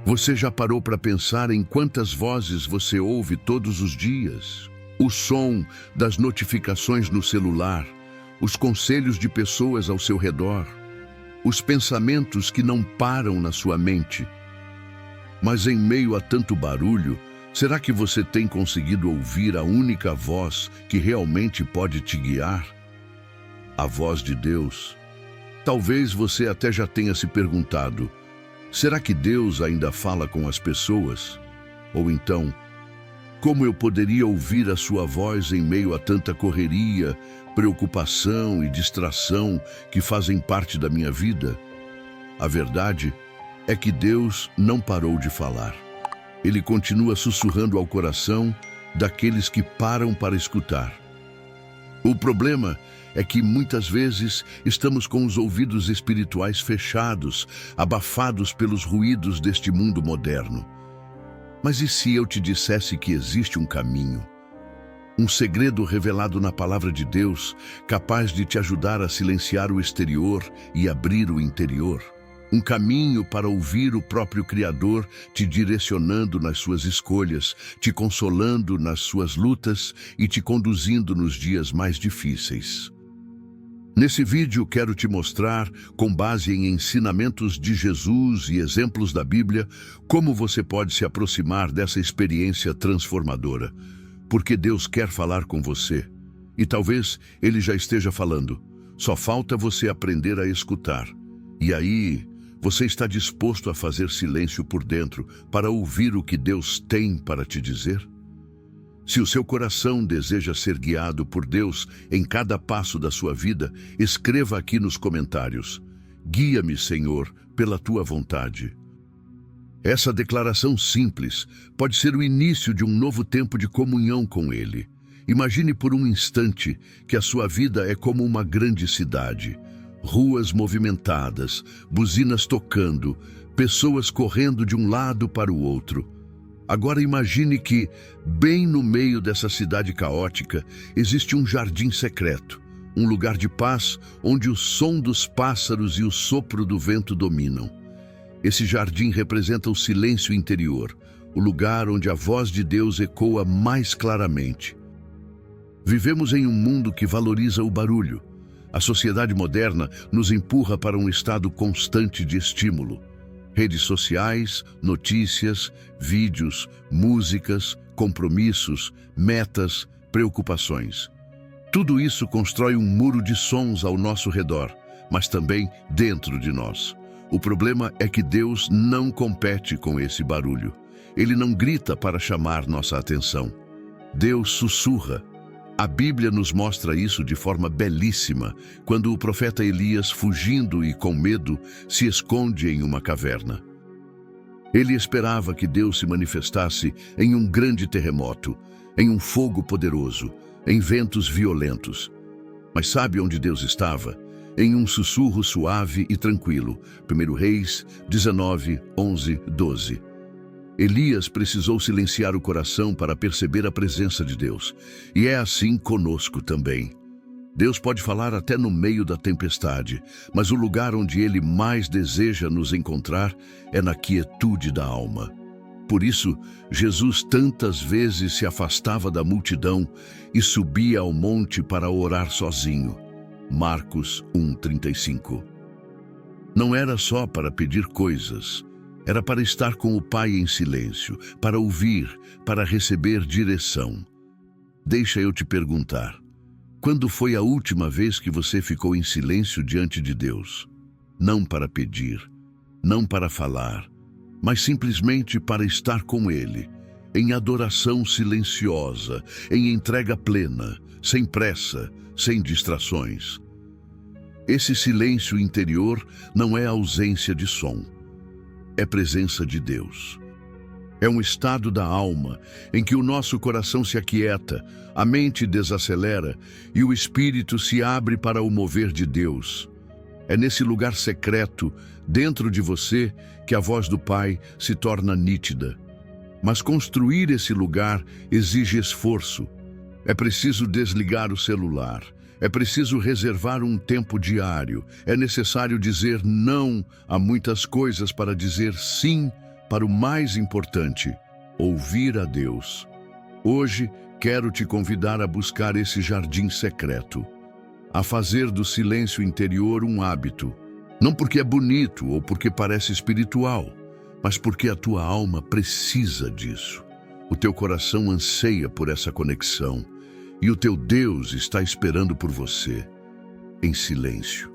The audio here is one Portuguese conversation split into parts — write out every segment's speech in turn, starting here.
Você já parou para pensar em quantas vozes você ouve todos os dias? O som das notificações no celular, os conselhos de pessoas ao seu redor, os pensamentos que não param na sua mente. Mas em meio a tanto barulho, será que você tem conseguido ouvir a única voz que realmente pode te guiar? A voz de Deus. Talvez você até já tenha se perguntado: será que Deus ainda fala com as pessoas? Ou então, como eu poderia ouvir a sua voz em meio a tanta correria, preocupação e distração que fazem parte da minha vida? A verdade é que Deus não parou de falar. Ele continua sussurrando ao coração daqueles que param para escutar. O problema é que muitas vezes estamos com os ouvidos espirituais fechados, abafados pelos ruídos deste mundo moderno. Mas e se eu te dissesse que existe um caminho? Um segredo revelado na palavra de Deus, capaz de te ajudar a silenciar o exterior e abrir o interior? Um caminho para ouvir o próprio Criador te direcionando nas suas escolhas, te consolando nas suas lutas e te conduzindo nos dias mais difíceis. Nesse vídeo quero te mostrar, com base em ensinamentos de Jesus e exemplos da Bíblia, como você pode se aproximar dessa experiência transformadora. Porque Deus quer falar com você. E talvez Ele já esteja falando. Só falta você aprender a escutar. E aí, você está disposto a fazer silêncio por dentro para ouvir o que Deus tem para te dizer? Se o seu coração deseja ser guiado por Deus em cada passo da sua vida, escreva aqui nos comentários: guia-me, Senhor, pela tua vontade. Essa declaração simples pode ser o início de um novo tempo de comunhão com Ele. Imagine por um instante que a sua vida é como uma grande cidade. Ruas movimentadas, buzinas tocando, pessoas correndo de um lado para o outro. Agora imagine que, bem no meio dessa cidade caótica, existe um jardim secreto, um lugar de paz onde o som dos pássaros e o sopro do vento dominam. Esse jardim representa o silêncio interior, o lugar onde a voz de Deus ecoa mais claramente. Vivemos em um mundo que valoriza o barulho. A sociedade moderna nos empurra para um estado constante de estímulo. Redes sociais, notícias, vídeos, músicas, compromissos, metas, preocupações. Tudo isso constrói um muro de sons ao nosso redor, mas também dentro de nós. O problema é que Deus não compete com esse barulho. Ele não grita para chamar nossa atenção. Deus sussurra. A Bíblia nos mostra isso de forma belíssima, quando o profeta Elias, fugindo e com medo, se esconde em uma caverna. Ele esperava que Deus se manifestasse em um grande terremoto, em um fogo poderoso, em ventos violentos. Mas sabe onde Deus estava? Em um sussurro suave e tranquilo. 1 Reis 19, 11, 12. Elias precisou silenciar o coração para perceber a presença de Deus. E é assim conosco também. Deus pode falar até no meio da tempestade, mas o lugar onde Ele mais deseja nos encontrar é na quietude da alma. Por isso, Jesus tantas vezes se afastava da multidão e subia ao monte para orar sozinho. Marcos 1:35. Não era só para pedir coisas. Era para estar com o Pai em silêncio, para ouvir, para receber direção. Deixa eu te perguntar, quando foi a última vez que você ficou em silêncio diante de Deus? Não para pedir, não para falar, mas simplesmente para estar com Ele, em adoração silenciosa, em entrega plena, sem pressa, sem distrações. Esse silêncio interior não é ausência de som. É presença de Deus. É um estado da alma em que o nosso coração se aquieta, a mente desacelera e o espírito se abre para o mover de Deus. É nesse lugar secreto, dentro de você, que a voz do Pai se torna nítida. Mas construir esse lugar exige esforço. É preciso desligar o celular. É preciso reservar um tempo diário. É necessário dizer não a muitas coisas para dizer sim para o mais importante: ouvir a Deus. Hoje, quero te convidar a buscar esse jardim secreto, a fazer do silêncio interior um hábito, não porque é bonito ou porque parece espiritual, mas porque a tua alma precisa disso. O teu coração anseia por essa conexão e o teu Deus está esperando por você, em silêncio.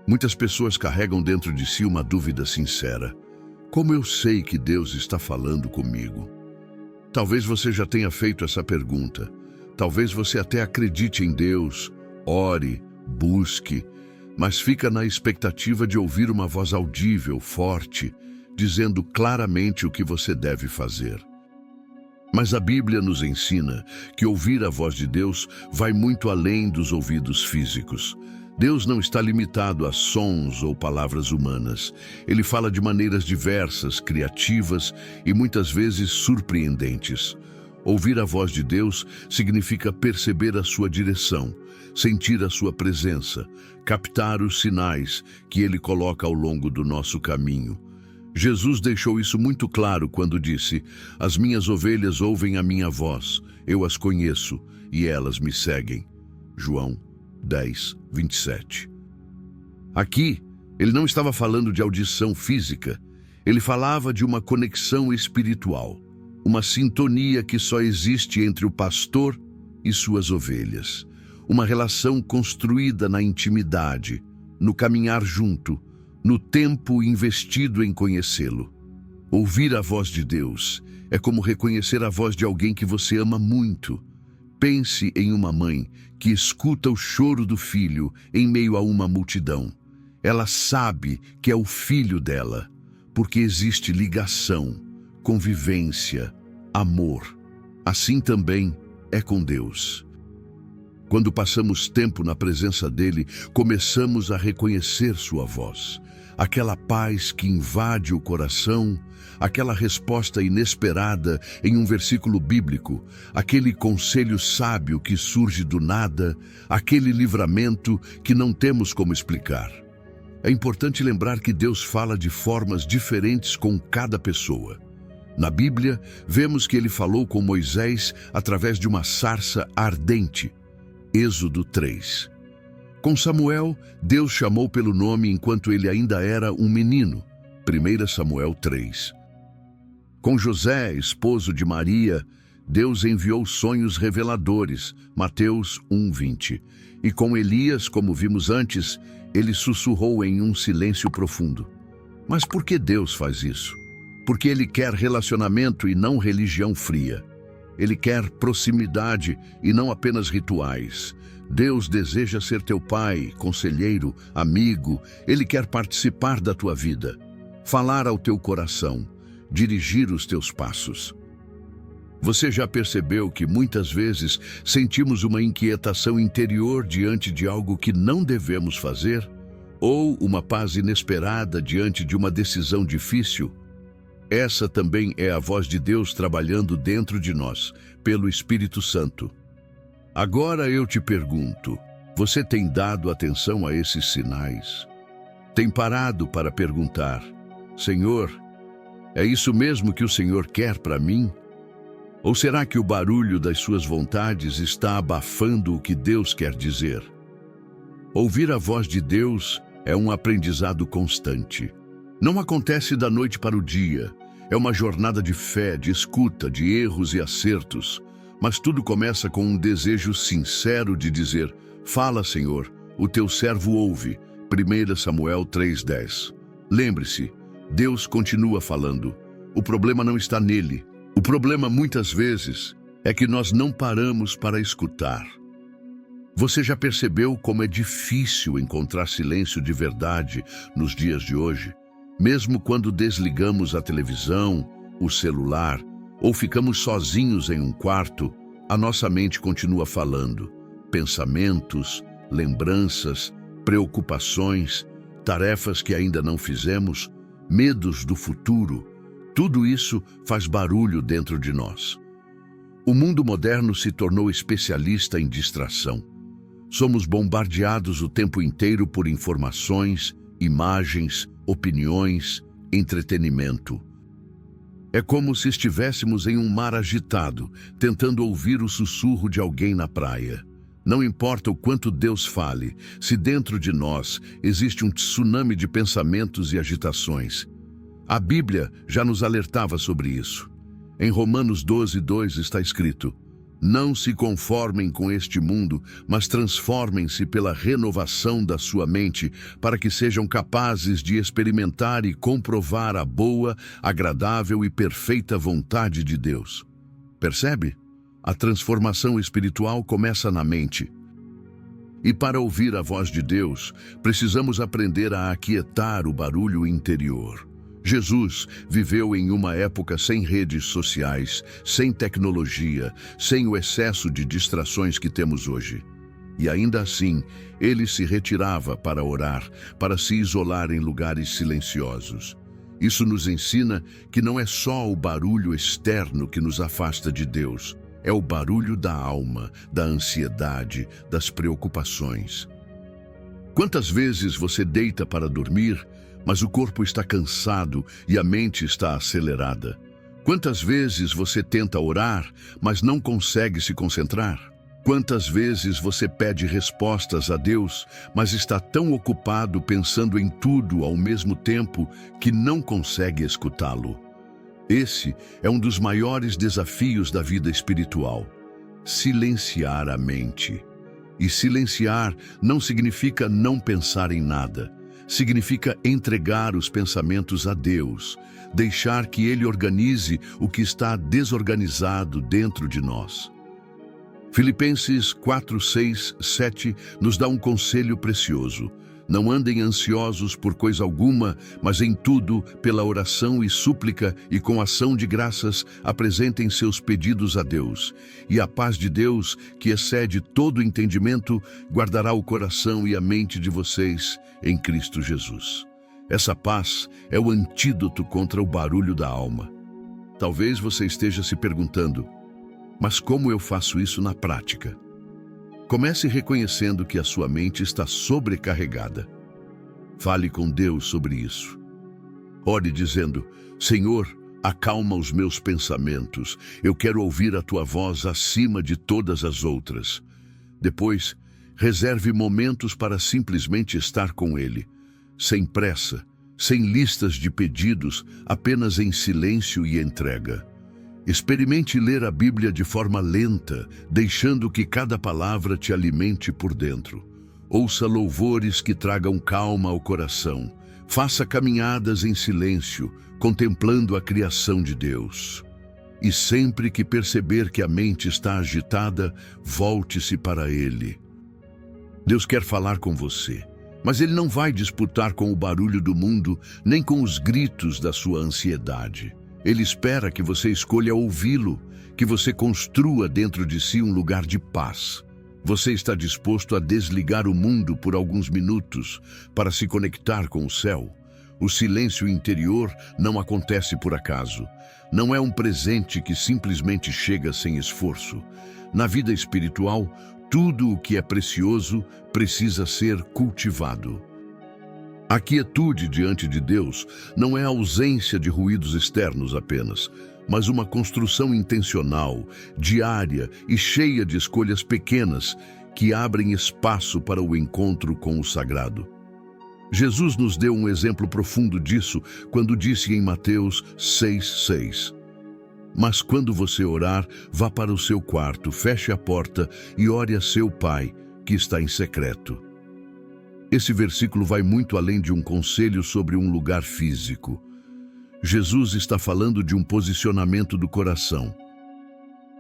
Muitas pessoas carregam dentro de si uma dúvida sincera: como eu sei que Deus está falando comigo? Talvez você já tenha feito essa pergunta. Talvez você até acredite em Deus, ore, busque, mas fica na expectativa de ouvir uma voz audível, forte, dizendo claramente o que você deve fazer. Mas a Bíblia nos ensina que ouvir a voz de Deus vai muito além dos ouvidos físicos. Deus não está limitado a sons ou palavras humanas. Ele fala de maneiras diversas, criativas e muitas vezes surpreendentes. Ouvir a voz de Deus significa perceber a sua direção, sentir a sua presença, captar os sinais que Ele coloca ao longo do nosso caminho. Jesus deixou isso muito claro quando disse: as minhas ovelhas ouvem a minha voz, eu as conheço e elas me seguem. João 10, 27. Aqui, ele não estava falando de audição física, ele falava de uma conexão espiritual, uma sintonia que só existe entre o pastor e suas ovelhas, uma relação construída na intimidade, no caminhar junto, no tempo investido em conhecê-lo. Ouvir a voz de Deus é como reconhecer a voz de alguém que você ama muito. Pense em uma mãe que escuta o choro do filho em meio a uma multidão. Ela sabe que é o filho dela, porque existe ligação, convivência, amor. Assim também é com Deus. Quando passamos tempo na presença dele, começamos a reconhecer sua voz. Aquela paz que invade o coração, aquela resposta inesperada em um versículo bíblico, aquele conselho sábio que surge do nada, aquele livramento que não temos como explicar. É importante lembrar que Deus fala de formas diferentes com cada pessoa. Na Bíblia, vemos que ele falou com Moisés através de uma sarça ardente. Êxodo 3. Com Samuel, Deus chamou pelo nome enquanto ele ainda era um menino. 1 Samuel 3. Com José, esposo de Maria, Deus enviou sonhos reveladores. Mateus 1:20. E com Elias, como vimos antes, ele sussurrou em um silêncio profundo. Mas por que Deus faz isso? Porque ele quer relacionamento e não religião fria. Ele quer proximidade e não apenas rituais. Deus deseja ser teu pai, conselheiro, amigo. Ele quer participar da tua vida, falar ao teu coração, dirigir os teus passos. Você já percebeu que muitas vezes sentimos uma inquietação interior diante de algo que não devemos fazer? Ou uma paz inesperada diante de uma decisão difícil? Essa também é a voz de Deus trabalhando dentro de nós, pelo Espírito Santo. Agora eu te pergunto, você tem dado atenção a esses sinais? Tem parado para perguntar: Senhor, é isso mesmo que o Senhor quer para mim? Ou será que o barulho das suas vontades está abafando o que Deus quer dizer? Ouvir a voz de Deus é um aprendizado constante. Não acontece da noite para o dia. É uma jornada de fé, de escuta, de erros e acertos. Mas tudo começa com um desejo sincero de dizer: fala, Senhor, o teu servo ouve. 1 Samuel 3:10. Lembre-se, Deus continua falando. O problema não está nele. O problema, muitas vezes, é que nós não paramos para escutar. Você já percebeu como é difícil encontrar silêncio de verdade nos dias de hoje? Mesmo quando desligamos a televisão, o celular, ou ficamos sozinhos em um quarto, a nossa mente continua falando. Pensamentos, lembranças, preocupações, tarefas que ainda não fizemos, medos do futuro, tudo isso faz barulho dentro de nós. O mundo moderno se tornou especialista em distração. Somos bombardeados o tempo inteiro por informações, imagens, opiniões, entretenimento. É como se estivéssemos em um mar agitado, tentando ouvir o sussurro de alguém na praia. Não importa o quanto Deus fale, se dentro de nós existe um tsunami de pensamentos e agitações. A Bíblia já nos alertava sobre isso. Em Romanos 12:2 está escrito: "Não se conformem com este mundo, mas transformem-se pela renovação da sua mente, para que sejam capazes de experimentar e comprovar a boa, agradável e perfeita vontade de Deus." Percebe? A transformação espiritual começa na mente. E para ouvir a voz de Deus, precisamos aprender a aquietar o barulho interior. Jesus viveu em uma época sem redes sociais, sem tecnologia, sem o excesso de distrações que temos hoje. E ainda assim, ele se retirava para orar, para se isolar em lugares silenciosos. Isso nos ensina que não é só o barulho externo que nos afasta de Deus, é o barulho da alma, da ansiedade, das preocupações. Quantas vezes você deita para dormir, mas o corpo está cansado e a mente está acelerada? Quantas vezes você tenta orar, mas não consegue se concentrar? Quantas vezes você pede respostas a Deus, mas está tão ocupado pensando em tudo ao mesmo tempo que não consegue escutá-lo? Esse é um dos maiores desafios da vida espiritual: silenciar a mente. E silenciar não significa não pensar em nada. Significa entregar os pensamentos a Deus, deixar que Ele organize o que está desorganizado dentro de nós. Filipenses 4:6-7 nos dá um conselho precioso: "Não andem ansiosos por coisa alguma, mas em tudo, pela oração e súplica e com ação de graças, apresentem seus pedidos a Deus. E a paz de Deus, que excede todo entendimento, guardará o coração e a mente de vocês em Cristo Jesus." Essa paz é o antídoto contra o barulho da alma. Talvez você esteja se perguntando: mas como eu faço isso na prática? Comece reconhecendo que a sua mente está sobrecarregada. Fale com Deus sobre isso. Ore dizendo: "Senhor, acalma os meus pensamentos. Eu quero ouvir a tua voz acima de todas as outras." Depois, reserve momentos para simplesmente estar com Ele, sem pressa, sem listas de pedidos, apenas em silêncio e entrega. Experimente ler a Bíblia de forma lenta, deixando que cada palavra te alimente por dentro. Ouça louvores que tragam calma ao coração. Faça caminhadas em silêncio, contemplando a criação de Deus. E sempre que perceber que a mente está agitada, volte-se para Ele. Deus quer falar com você, mas Ele não vai disputar com o barulho do mundo, nem com os gritos da sua ansiedade. Ele espera que você escolha ouvi-lo, que você construa dentro de si um lugar de paz. Você está disposto a desligar o mundo por alguns minutos para se conectar com o céu? O silêncio interior não acontece por acaso. Não é um presente que simplesmente chega sem esforço. Na vida espiritual, tudo o que é precioso precisa ser cultivado. A quietude diante de Deus não é a ausência de ruídos externos apenas, mas uma construção intencional, diária e cheia de escolhas pequenas que abrem espaço para o encontro com o sagrado. Jesus nos deu um exemplo profundo disso quando disse em Mateus 6:6: "Mas quando você orar, vá para o seu quarto, feche a porta e ore a seu Pai, que está em secreto." Esse versículo vai muito além de um conselho sobre um lugar físico. Jesus está falando de um posicionamento do coração.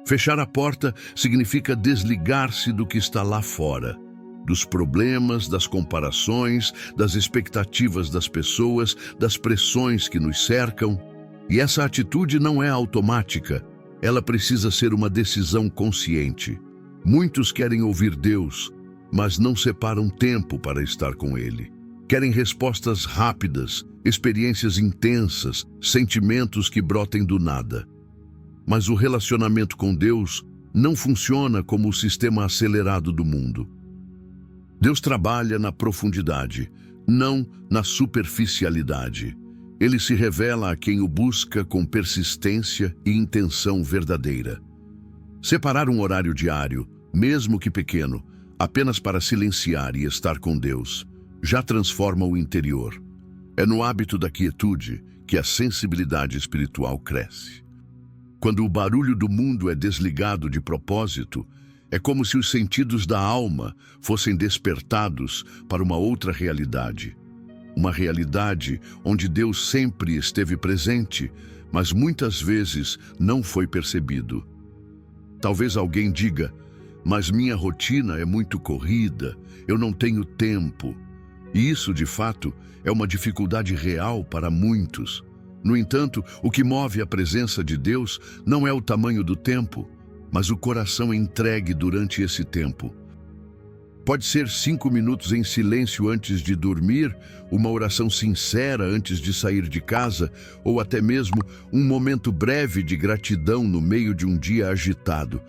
Fechar a porta significa desligar-se do que está lá fora, dos problemas, das comparações, das expectativas das pessoas, das pressões que nos cercam. E essa atitude não é automática, ela precisa ser uma decisão consciente. Muitos querem ouvir Deus, mas não separam tempo para estar com Ele. Querem respostas rápidas, experiências intensas, sentimentos que brotem do nada. Mas o relacionamento com Deus não funciona como o sistema acelerado do mundo. Deus trabalha na profundidade, não na superficialidade. Ele se revela a quem o busca com persistência e intenção verdadeira. Separar um horário diário, mesmo que pequeno, apenas para silenciar e estar com Deus, já transforma o interior. É no hábito da quietude que a sensibilidade espiritual cresce. Quando o barulho do mundo é desligado de propósito, é como se os sentidos da alma fossem despertados para uma outra realidade. Uma realidade onde Deus sempre esteve presente, mas muitas vezes não foi percebido. Talvez alguém diga, mas minha rotina é muito corrida, eu não tenho tempo. E isso, de fato, é uma dificuldade real para muitos. No entanto, o que move a presença de Deus não é o tamanho do tempo, mas o coração entregue durante esse tempo. Pode ser 5 minutos em silêncio antes de dormir, uma oração sincera antes de sair de casa, ou até mesmo um momento breve de gratidão no meio de um dia agitado.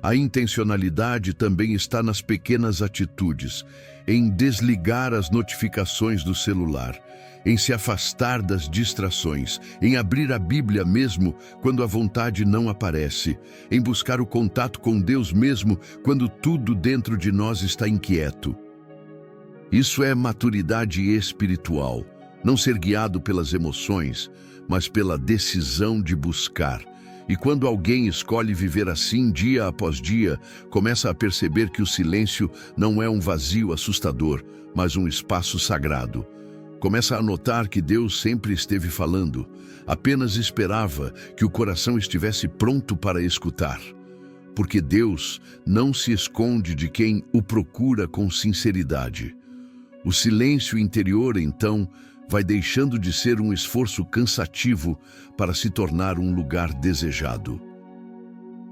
A intencionalidade também está nas pequenas atitudes, em desligar as notificações do celular, em se afastar das distrações, em abrir a Bíblia mesmo quando a vontade não aparece, em buscar o contato com Deus mesmo quando tudo dentro de nós está inquieto. Isso é maturidade espiritual, não ser guiado pelas emoções, mas pela decisão de buscar. E quando alguém escolhe viver assim dia após dia, começa a perceber que o silêncio não é um vazio assustador, mas um espaço sagrado. Começa a notar que Deus sempre esteve falando, apenas esperava que o coração estivesse pronto para escutar. Porque Deus não se esconde de quem o procura com sinceridade. O silêncio interior, então, vai deixando de ser um esforço cansativo para se tornar um lugar desejado.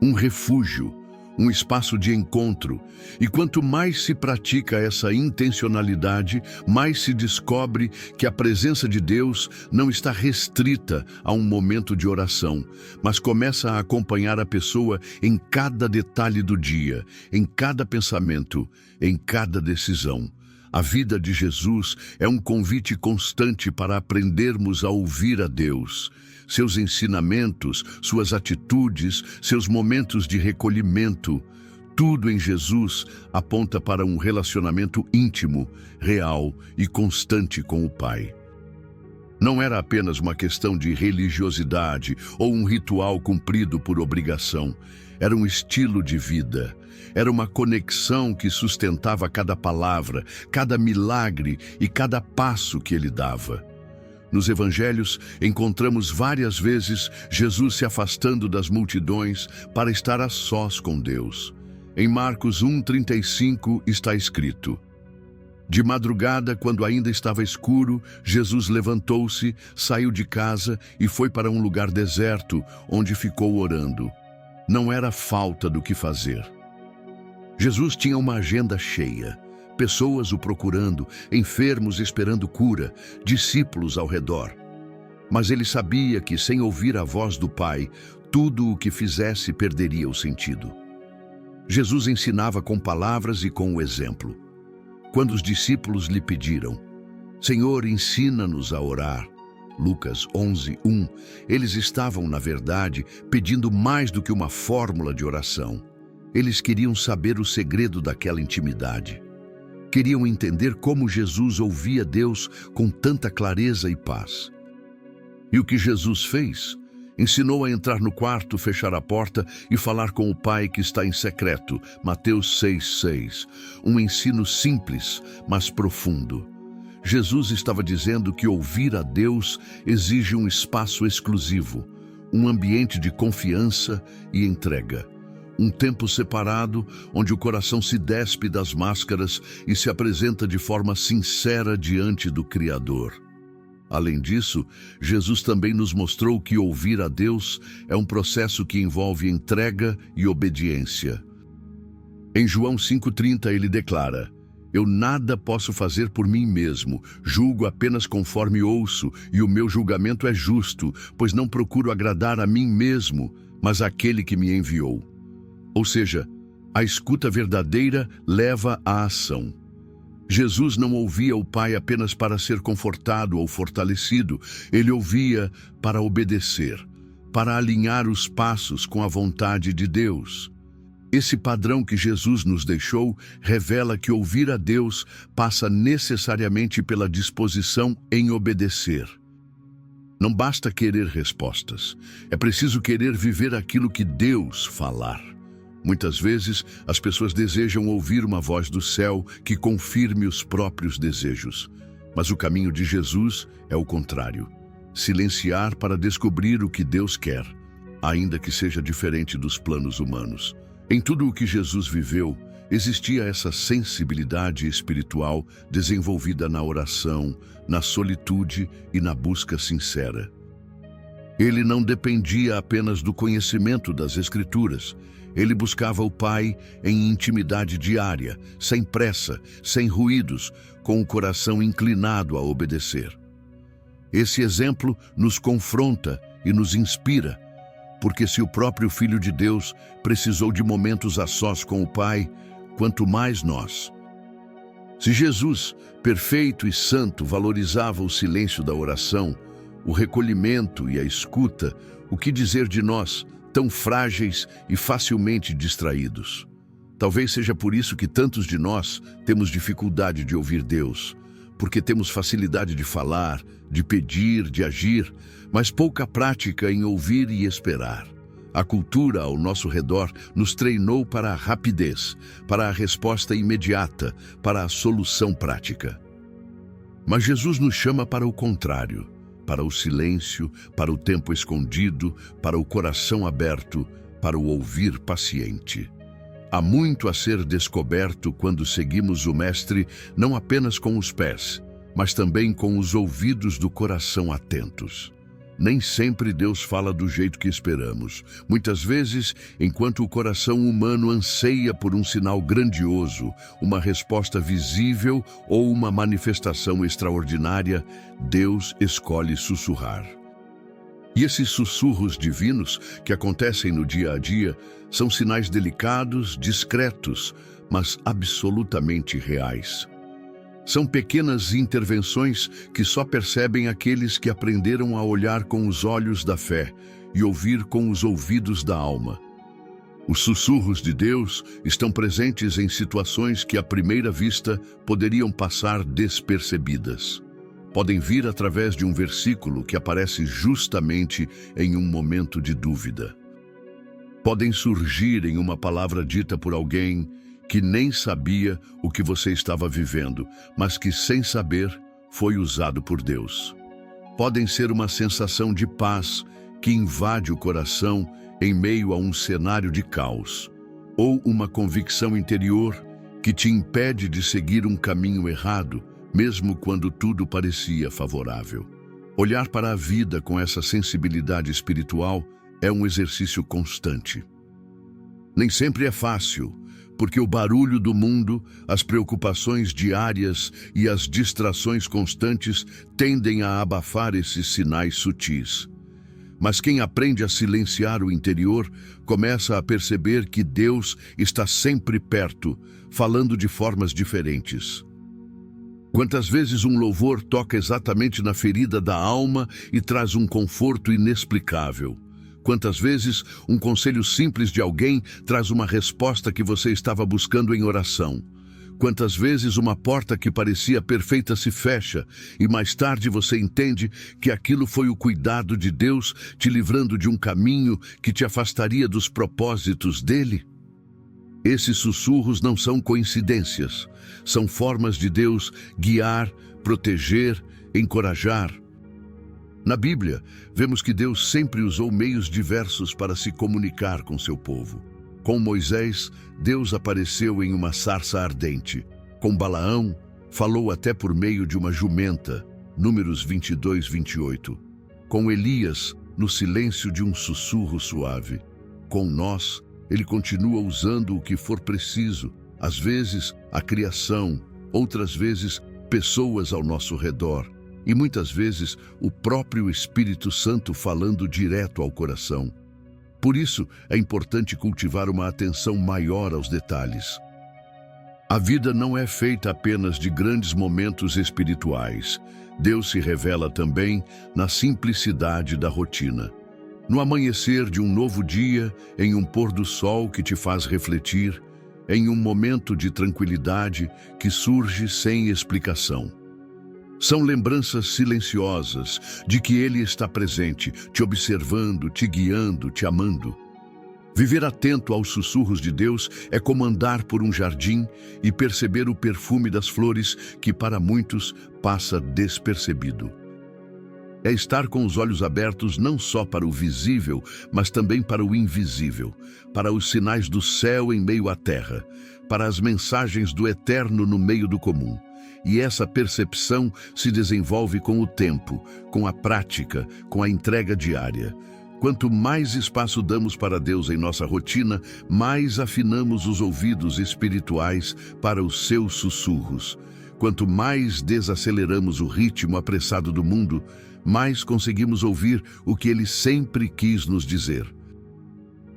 Um refúgio, um espaço de encontro. E quanto mais se pratica essa intencionalidade, mais se descobre que a presença de Deus não está restrita a um momento de oração, mas começa a acompanhar a pessoa em cada detalhe do dia, em cada pensamento, em cada decisão. A vida de Jesus é um convite constante para aprendermos a ouvir a Deus. Seus ensinamentos, suas atitudes, seus momentos de recolhimento, tudo em Jesus aponta para um relacionamento íntimo, real e constante com o Pai. Não era apenas uma questão de religiosidade ou um ritual cumprido por obrigação. Era um estilo de vida. Era uma conexão que sustentava cada palavra, cada milagre e cada passo que ele dava. Nos evangelhos, encontramos várias vezes Jesus se afastando das multidões para estar a sós com Deus. Em Marcos 1:35 está escrito: de madrugada, quando ainda estava escuro, Jesus levantou-se, saiu de casa e foi para um lugar deserto, onde ficou orando. Não era falta do que fazer. Jesus tinha uma agenda cheia. Pessoas o procurando, enfermos esperando cura, discípulos ao redor. Mas ele sabia que, sem ouvir a voz do Pai, tudo o que fizesse perderia o sentido. Jesus ensinava com palavras e com o exemplo. Quando os discípulos lhe pediram, Senhor, ensina-nos a orar, Lucas 11:1, eles estavam, na verdade, pedindo mais do que uma fórmula de oração. Eles queriam saber o segredo daquela intimidade. Queriam entender como Jesus ouvia Deus com tanta clareza e paz. E o que Jesus fez? Ensinou a entrar no quarto, fechar a porta e falar com o Pai que está em secreto. Mateus 6:6. Um ensino simples, mas profundo. Jesus estava dizendo que ouvir a Deus exige um espaço exclusivo, um ambiente de confiança e entrega. Um tempo separado, onde o coração se despe das máscaras e se apresenta de forma sincera diante do Criador. Além disso, Jesus também nos mostrou que ouvir a Deus é um processo que envolve entrega e obediência. Em João 5:30 ele declara: eu nada posso fazer por mim mesmo, julgo apenas conforme ouço, e o meu julgamento é justo, pois não procuro agradar a mim mesmo, mas àquele que me enviou. Ou seja, a escuta verdadeira leva à ação. Jesus não ouvia o Pai apenas para ser confortado ou fortalecido, ele ouvia para obedecer, para alinhar os passos com a vontade de Deus. Esse padrão que Jesus nos deixou revela que ouvir a Deus passa necessariamente pela disposição em obedecer. Não basta querer respostas, é preciso querer viver aquilo que Deus falar. Muitas vezes, as pessoas desejam ouvir uma voz do céu que confirme os próprios desejos. Mas o caminho de Jesus é o contrário. Silenciar para descobrir o que Deus quer, ainda que seja diferente dos planos humanos. Em tudo o que Jesus viveu, existia essa sensibilidade espiritual desenvolvida na oração, na solitude e na busca sincera. Ele não dependia apenas do conhecimento das Escrituras. Ele buscava o Pai em intimidade diária, sem pressa, sem ruídos, com o coração inclinado a obedecer. Esse exemplo nos confronta e nos inspira, porque se o próprio Filho de Deus precisou de momentos a sós com o Pai, quanto mais nós. Se Jesus, perfeito e santo, valorizava o silêncio da oração, o recolhimento e a escuta, o que dizer de nós, tão frágeis e facilmente distraídos? Talvez seja por isso que tantos de nós temos dificuldade de ouvir Deus, porque temos facilidade de falar, de pedir, de agir, mas pouca prática em ouvir e esperar. A cultura ao nosso redor nos treinou para a rapidez, para a resposta imediata, para a solução prática. Mas Jesus nos chama para o contrário, para o silêncio, para o tempo escondido, para o coração aberto, para o ouvir paciente. Há muito a ser descoberto quando seguimos o Mestre não apenas com os pés, mas também com os ouvidos do coração atentos. Nem sempre Deus fala do jeito que esperamos. Muitas vezes, enquanto o coração humano anseia por um sinal grandioso, uma resposta visível ou uma manifestação extraordinária, Deus escolhe sussurrar. E esses sussurros divinos que acontecem no dia a dia são sinais delicados, discretos, mas absolutamente reais. São pequenas intervenções que só percebem aqueles que aprenderam a olhar com os olhos da fé e ouvir com os ouvidos da alma. Os sussurros de Deus estão presentes em situações que à primeira vista poderiam passar despercebidas. Podem vir através de um versículo que aparece justamente em um momento de dúvida. Podem surgir em uma palavra dita por alguém que nem sabia o que você estava vivendo, mas que, sem saber, foi usado por Deus. Podem ser uma sensação de paz que invade o coração em meio a um cenário de caos, ou uma convicção interior que te impede de seguir um caminho errado, mesmo quando tudo parecia favorável. Olhar para a vida com essa sensibilidade espiritual é um exercício constante. Nem sempre é fácil, porque o barulho do mundo, as preocupações diárias e as distrações constantes tendem a abafar esses sinais sutis. Mas quem aprende a silenciar o interior começa a perceber que Deus está sempre perto, falando de formas diferentes. Quantas vezes um louvor toca exatamente na ferida da alma e traz um conforto inexplicável? Quantas vezes um conselho simples de alguém traz uma resposta que você estava buscando em oração? Quantas vezes uma porta que parecia perfeita se fecha e mais tarde você entende que aquilo foi o cuidado de Deus te livrando de um caminho que te afastaria dos propósitos dele? Esses sussurros não são coincidências, são formas de Deus guiar, proteger, encorajar. Na Bíblia, vemos que Deus sempre usou meios diversos para se comunicar com seu povo. Com Moisés, Deus apareceu em uma sarça ardente. Com Balaão, falou até por meio de uma jumenta, Números 22, 28. Com Elias, no silêncio de um sussurro suave. Com nós, ele continua usando o que for preciso, às vezes a criação, outras vezes pessoas ao nosso redor. E muitas vezes o próprio Espírito Santo falando direto ao coração. Por isso, é importante cultivar uma atenção maior aos detalhes. A vida não é feita apenas de grandes momentos espirituais. Deus se revela também na simplicidade da rotina. No amanhecer de um novo dia, em um pôr do sol que te faz refletir, em um momento de tranquilidade que surge sem explicação. São lembranças silenciosas de que Ele está presente, te observando, te guiando, te amando. Viver atento aos sussurros de Deus é como andar por um jardim e perceber o perfume das flores que para muitos passa despercebido. É estar com os olhos abertos não só para o visível, mas também para o invisível, para os sinais do céu em meio à terra, para as mensagens do eterno no meio do comum. E essa percepção se desenvolve com o tempo, com a prática, com a entrega diária. Quanto mais espaço damos para Deus em nossa rotina, mais afinamos os ouvidos espirituais para os seus sussurros. Quanto mais desaceleramos o ritmo apressado do mundo, mais conseguimos ouvir o que Ele sempre quis nos dizer.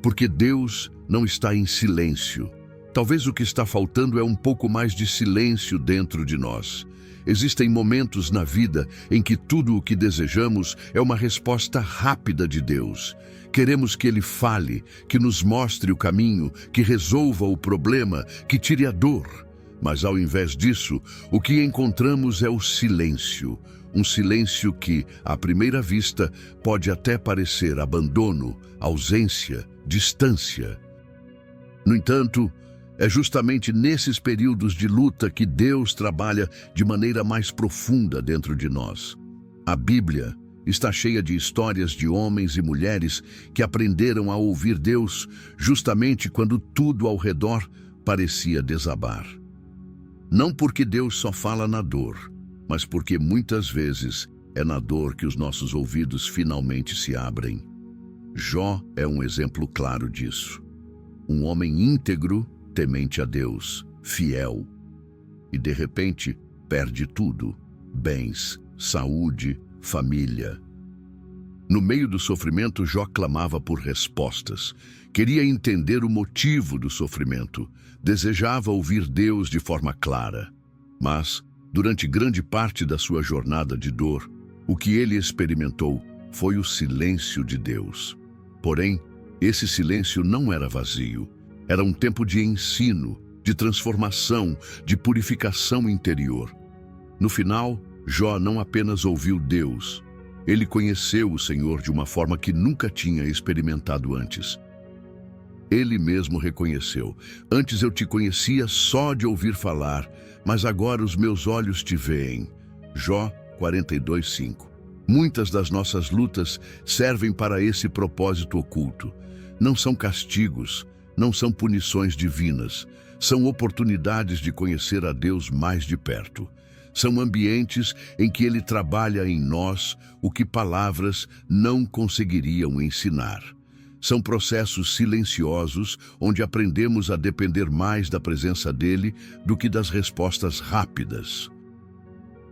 Porque Deus não está em silêncio. Talvez o que está faltando é um pouco mais de silêncio dentro de nós. Existem momentos na vida em que tudo o que desejamos é uma resposta rápida de Deus. Queremos que Ele fale, que nos mostre o caminho, que resolva o problema, que tire a dor. Mas ao invés disso, o que encontramos é o silêncio. Um silêncio que, à primeira vista, pode até parecer abandono, ausência, distância. No entanto, é justamente nesses períodos de luta que Deus trabalha de maneira mais profunda dentro de nós. A Bíblia está cheia de histórias de homens e mulheres que aprenderam a ouvir Deus justamente quando tudo ao redor parecia desabar. Não porque Deus só fala na dor, mas porque muitas vezes é na dor que os nossos ouvidos finalmente se abrem. Jó é um exemplo claro disso. Um homem íntegro, temente a Deus, fiel. E de repente, perde tudo: bens, saúde, família. No meio do sofrimento, Jó clamava por respostas. Queria entender o motivo do sofrimento. Desejava ouvir Deus de forma clara. Mas, durante grande parte da sua jornada de dor, o que ele experimentou foi o silêncio de Deus. Porém, esse silêncio não era vazio. Era um tempo de ensino, de transformação, de purificação interior. No final, Jó não apenas ouviu Deus, ele conheceu o Senhor de uma forma que nunca tinha experimentado antes. Ele mesmo reconheceu: antes eu te conhecia só de ouvir falar, mas agora os meus olhos te veem. Jó 42:5. Muitas das nossas lutas servem para esse propósito oculto. Não são castigos, não são punições divinas, são oportunidades de conhecer a Deus mais de perto. São ambientes em que Ele trabalha em nós o que palavras não conseguiriam ensinar. São processos silenciosos onde aprendemos a depender mais da presença dEle do que das respostas rápidas.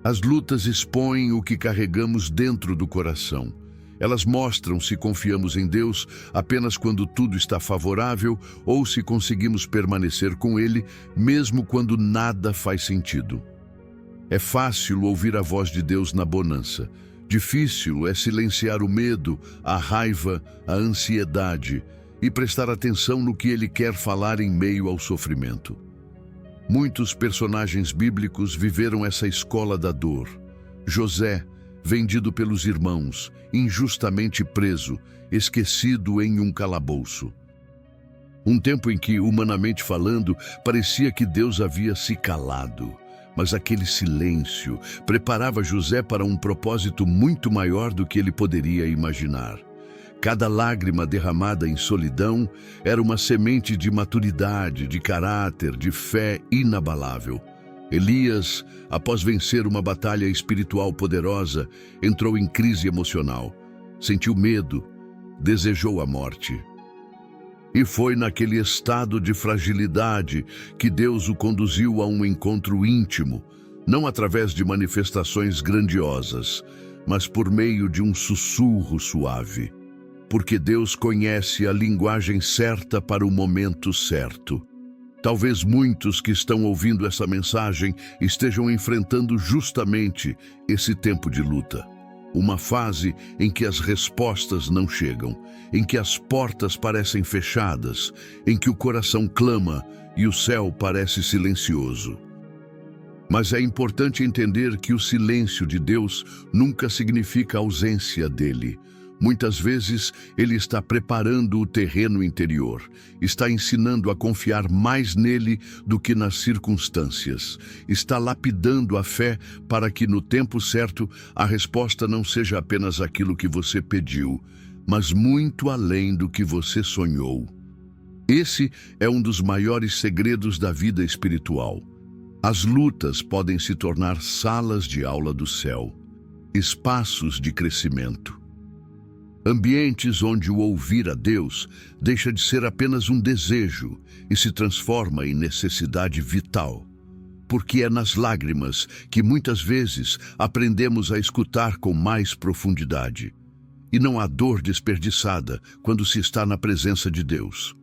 As lutas expõem o que carregamos dentro do coração. Elas mostram se confiamos em Deus apenas quando tudo está favorável ou se conseguimos permanecer com Ele mesmo quando nada faz sentido. É fácil ouvir a voz de Deus na bonança. Difícil é silenciar o medo, a raiva, a ansiedade e prestar atenção no que Ele quer falar em meio ao sofrimento. Muitos personagens bíblicos viveram essa escola da dor. José, vendido pelos irmãos, injustamente preso, esquecido em um calabouço. Um tempo em que, humanamente falando, parecia que Deus havia se calado. Mas aquele silêncio preparava José para um propósito muito maior do que ele poderia imaginar. Cada lágrima derramada em solidão era uma semente de maturidade, de caráter, de fé inabalável. Elias, após vencer uma batalha espiritual poderosa, entrou em crise emocional. Sentiu medo, desejou a morte. E foi naquele estado de fragilidade que Deus o conduziu a um encontro íntimo, não através de manifestações grandiosas, mas por meio de um sussurro suave. Porque Deus conhece a linguagem certa para o momento certo. Talvez muitos que estão ouvindo essa mensagem estejam enfrentando justamente esse tempo de luta. Uma fase em que as respostas não chegam, em que as portas parecem fechadas, em que o coração clama e o céu parece silencioso. Mas é importante entender que o silêncio de Deus nunca significa ausência dele. Muitas vezes, ele está preparando o terreno interior, está ensinando a confiar mais nele do que nas circunstâncias, está lapidando a fé para que, no tempo certo, a resposta não seja apenas aquilo que você pediu, mas muito além do que você sonhou. Esse é um dos maiores segredos da vida espiritual. As lutas podem se tornar salas de aula do céu, espaços de crescimento. Ambientes onde o ouvir a Deus deixa de ser apenas um desejo e se transforma em necessidade vital. Porque é nas lágrimas que muitas vezes aprendemos a escutar com mais profundidade. E não há dor desperdiçada quando se está na presença de Deus.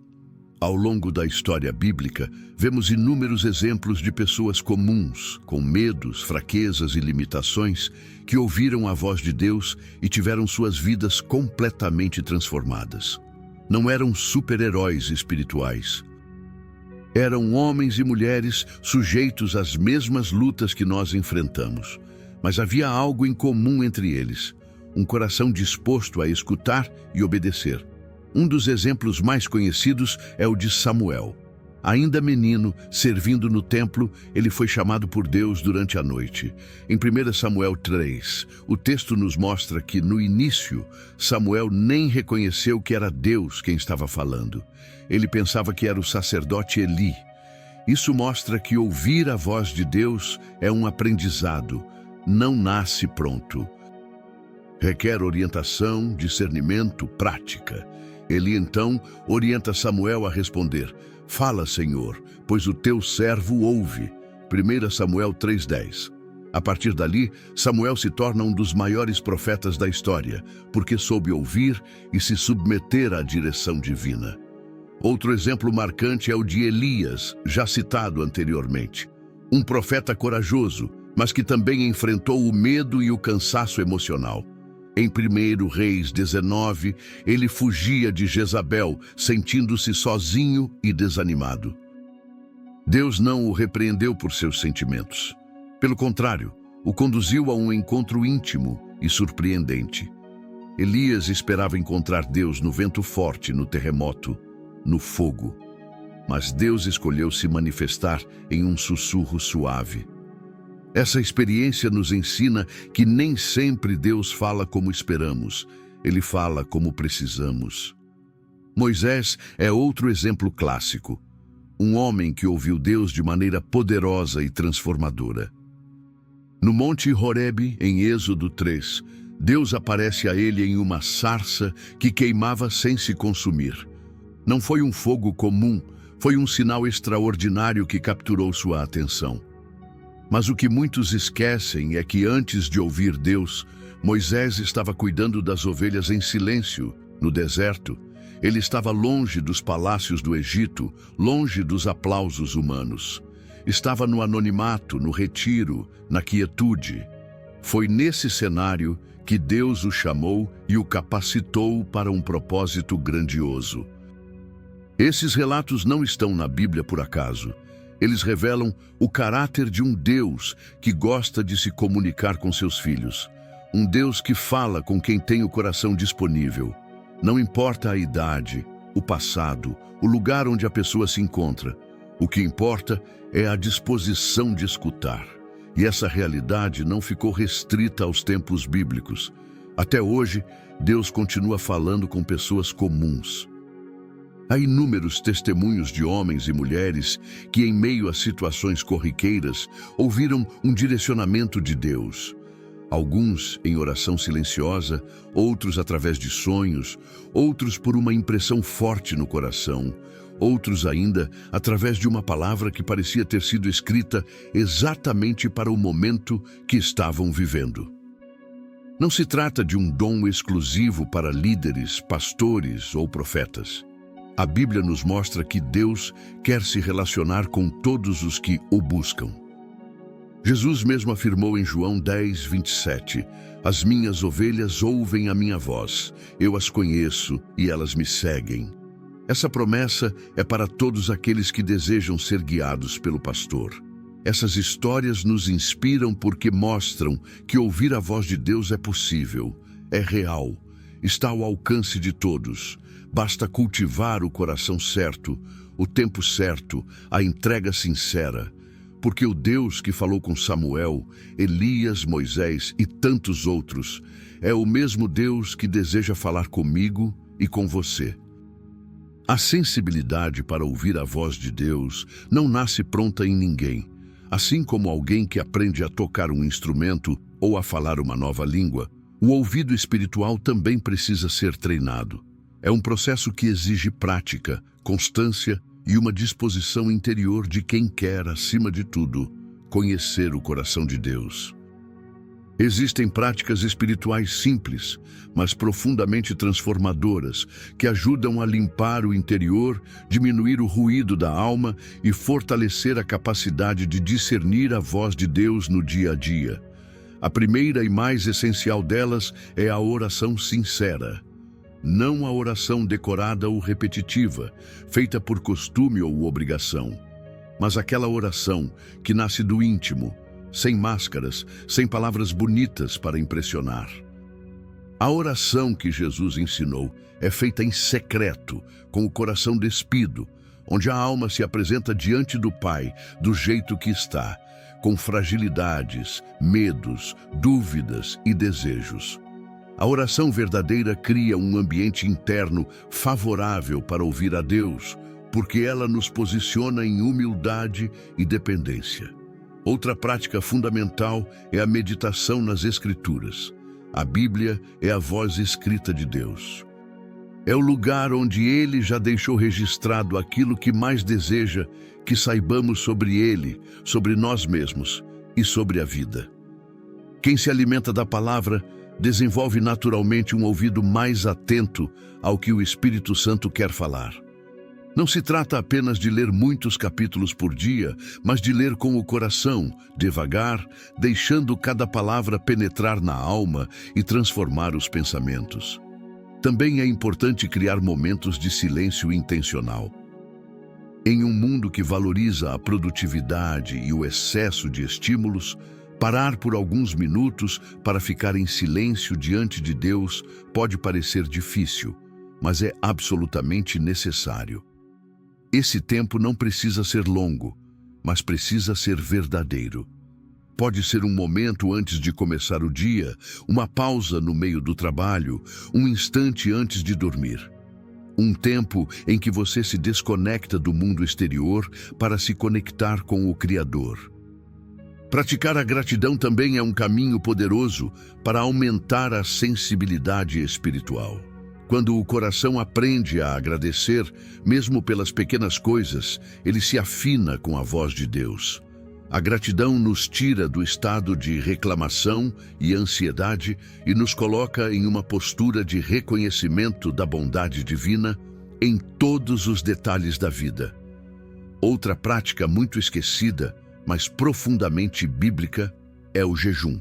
Ao longo da história bíblica, vemos inúmeros exemplos de pessoas comuns, com medos, fraquezas e limitações, que ouviram a voz de Deus e tiveram suas vidas completamente transformadas. Não eram super-heróis espirituais. Eram homens e mulheres sujeitos às mesmas lutas que nós enfrentamos. Mas havia algo em comum entre eles: um coração disposto a escutar e obedecer. Um dos exemplos mais conhecidos é o de Samuel. Ainda menino, servindo no templo, ele foi chamado por Deus durante a noite. Em 1 Samuel 3, o texto nos mostra que, no início, Samuel nem reconheceu que era Deus quem estava falando. Ele pensava que era o sacerdote Eli. Isso mostra que ouvir a voz de Deus é um aprendizado, não nasce pronto. Requer orientação, discernimento, prática. Eli então orienta Samuel a responder: "Fala, Senhor, pois o teu servo ouve." 1 Samuel 3:10. A partir dali, Samuel se torna um dos maiores profetas da história, porque soube ouvir e se submeter à direção divina. Outro exemplo marcante é o de Elias, já citado anteriormente. Um profeta corajoso, mas que também enfrentou o medo e o cansaço emocional. Em 1 Reis 19, ele fugia de Jezabel, sentindo-se sozinho e desanimado. Deus não o repreendeu por seus sentimentos. Pelo contrário, o conduziu a um encontro íntimo e surpreendente. Elias esperava encontrar Deus no vento forte, no terremoto, no fogo. Mas Deus escolheu se manifestar em um sussurro suave. Essa experiência nos ensina que nem sempre Deus fala como esperamos, Ele fala como precisamos. Moisés é outro exemplo clássico. Um homem que ouviu Deus de maneira poderosa e transformadora. No Monte Horebe, em Êxodo 3, Deus aparece a ele em uma sarça que queimava sem se consumir. Não foi um fogo comum, foi um sinal extraordinário que capturou sua atenção. Mas o que muitos esquecem é que antes de ouvir Deus, Moisés estava cuidando das ovelhas em silêncio, no deserto. Ele estava longe dos palácios do Egito, longe dos aplausos humanos. Estava no anonimato, no retiro, na quietude. Foi nesse cenário que Deus o chamou e o capacitou para um propósito grandioso. Esses relatos não estão na Bíblia por acaso. Eles revelam o caráter de um Deus que gosta de se comunicar com seus filhos. Um Deus que fala com quem tem o coração disponível. Não importa a idade, o passado, o lugar onde a pessoa se encontra. O que importa é a disposição de escutar. E essa realidade não ficou restrita aos tempos bíblicos. Até hoje, Deus continua falando com pessoas comuns. Há inúmeros testemunhos de homens e mulheres que, em meio a situações corriqueiras, ouviram um direcionamento de Deus. Alguns em oração silenciosa, outros através de sonhos, outros por uma impressão forte no coração, outros ainda através de uma palavra que parecia ter sido escrita exatamente para o momento que estavam vivendo. Não se trata de um dom exclusivo para líderes, pastores ou profetas. A Bíblia nos mostra que Deus quer se relacionar com todos os que o buscam. Jesus mesmo afirmou em João 10:27, "As minhas ovelhas ouvem a minha voz, eu as conheço e elas me seguem." Essa promessa é para todos aqueles que desejam ser guiados pelo pastor. Essas histórias nos inspiram porque mostram que ouvir a voz de Deus é possível, é real, está ao alcance de todos. Basta cultivar o coração certo, o tempo certo, a entrega sincera. Porque o Deus que falou com Samuel, Elias, Moisés e tantos outros é o mesmo Deus que deseja falar comigo e com você. A sensibilidade para ouvir a voz de Deus não nasce pronta em ninguém. Assim como alguém que aprende a tocar um instrumento ou a falar uma nova língua, o ouvido espiritual também precisa ser treinado. É um processo que exige prática, constância e uma disposição interior de quem quer, acima de tudo, conhecer o coração de Deus. Existem práticas espirituais simples, mas profundamente transformadoras, que ajudam a limpar o interior, diminuir o ruído da alma e fortalecer a capacidade de discernir a voz de Deus no dia a dia. A primeira e mais essencial delas é a oração sincera. Não a oração decorada ou repetitiva, feita por costume ou obrigação, mas aquela oração que nasce do íntimo, sem máscaras, sem palavras bonitas para impressionar. A oração que Jesus ensinou é feita em secreto, com o coração despido, onde a alma se apresenta diante do Pai do jeito que está, com fragilidades, medos, dúvidas e desejos. A oração verdadeira cria um ambiente interno favorável para ouvir a Deus, porque ela nos posiciona em humildade e dependência. Outra prática fundamental é a meditação nas Escrituras. A Bíblia é a voz escrita de Deus. É o lugar onde Ele já deixou registrado aquilo que mais deseja que saibamos sobre Ele, sobre nós mesmos e sobre a vida. Quem se alimenta da palavra desenvolve naturalmente um ouvido mais atento ao que o Espírito Santo quer falar. Não se trata apenas de ler muitos capítulos por dia, mas de ler com o coração, devagar, deixando cada palavra penetrar na alma e transformar os pensamentos. Também é importante criar momentos de silêncio intencional. Em um mundo que valoriza a produtividade e o excesso de estímulos, parar por alguns minutos para ficar em silêncio diante de Deus pode parecer difícil, mas é absolutamente necessário. Esse tempo não precisa ser longo, mas precisa ser verdadeiro. Pode ser um momento antes de começar o dia, uma pausa no meio do trabalho, um instante antes de dormir. Um tempo em que você se desconecta do mundo exterior para se conectar com o Criador. Praticar a gratidão também é um caminho poderoso para aumentar a sensibilidade espiritual. Quando o coração aprende a agradecer, mesmo pelas pequenas coisas, ele se afina com a voz de Deus. A gratidão nos tira do estado de reclamação e ansiedade e nos coloca em uma postura de reconhecimento da bondade divina em todos os detalhes da vida. Outra prática muito esquecida, mas profundamente bíblica, é o jejum.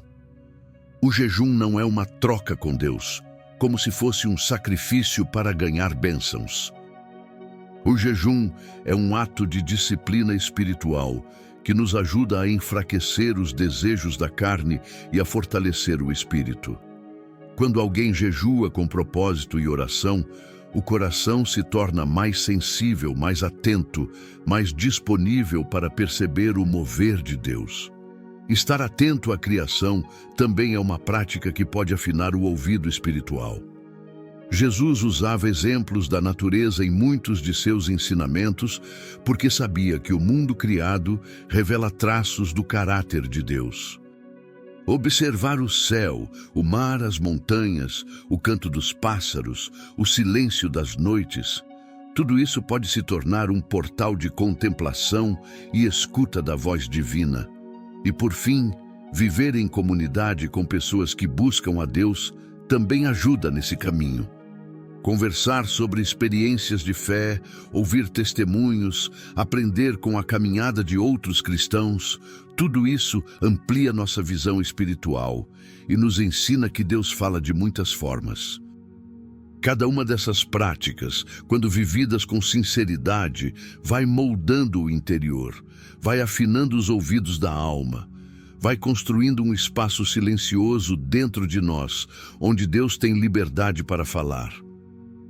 O jejum não é uma troca com Deus, como se fosse um sacrifício para ganhar bênçãos. O jejum é um ato de disciplina espiritual que nos ajuda a enfraquecer os desejos da carne e a fortalecer o espírito. Quando alguém jejua com propósito e oração, o coração se torna mais sensível, mais atento, mais disponível para perceber o mover de Deus. Estar atento à criação também é uma prática que pode afinar o ouvido espiritual. Jesus usava exemplos da natureza em muitos de seus ensinamentos, porque sabia que o mundo criado revela traços do caráter de Deus. Observar o céu, o mar, as montanhas, o canto dos pássaros, o silêncio das noites, tudo isso pode se tornar um portal de contemplação e escuta da voz divina. E por fim, viver em comunidade com pessoas que buscam a Deus também ajuda nesse caminho. Conversar sobre experiências de fé, ouvir testemunhos, aprender com a caminhada de outros cristãos, tudo isso amplia nossa visão espiritual e nos ensina que Deus fala de muitas formas. Cada uma dessas práticas, quando vividas com sinceridade, vai moldando o interior, vai afinando os ouvidos da alma, vai construindo um espaço silencioso dentro de nós, onde Deus tem liberdade para falar.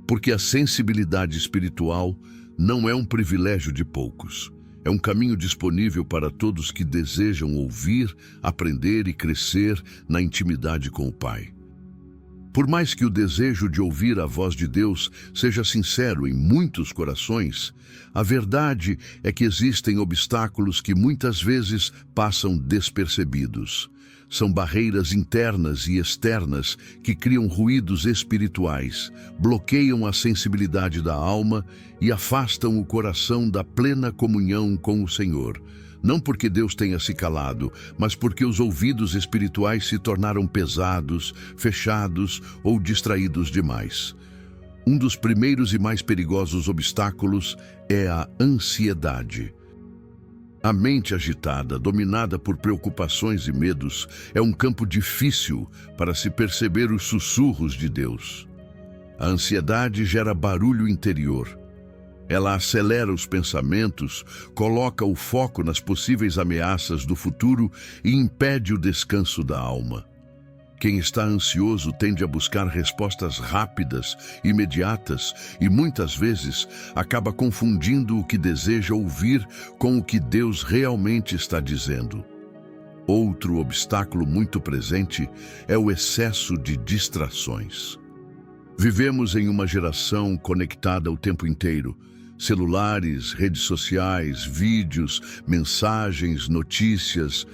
Porque a sensibilidade espiritual não é um privilégio de poucos. É um caminho disponível para todos que desejam ouvir, aprender e crescer na intimidade com o Pai. Por mais que o desejo de ouvir a voz de Deus seja sincero em muitos corações, a verdade é que existem obstáculos que muitas vezes passam despercebidos. São barreiras internas e externas que criam ruídos espirituais, bloqueiam a sensibilidade da alma e afastam o coração da plena comunhão com o Senhor. Não porque Deus tenha se calado, mas porque os ouvidos espirituais se tornaram pesados, fechados ou distraídos demais. Um dos primeiros e mais perigosos obstáculos é a ansiedade. A mente agitada, dominada por preocupações e medos, é um campo difícil para se perceber os sussurros de Deus. A ansiedade gera barulho interior. Ela acelera os pensamentos, coloca o foco nas possíveis ameaças do futuro e impede o descanso da alma. Quem está ansioso tende a buscar respostas rápidas, imediatas e muitas vezes acaba confundindo o que deseja ouvir com o que Deus realmente está dizendo. Outro obstáculo muito presente é o excesso de distrações. Vivemos em uma geração conectada o tempo inteiro. Celulares, redes sociais, vídeos, mensagens, notícias,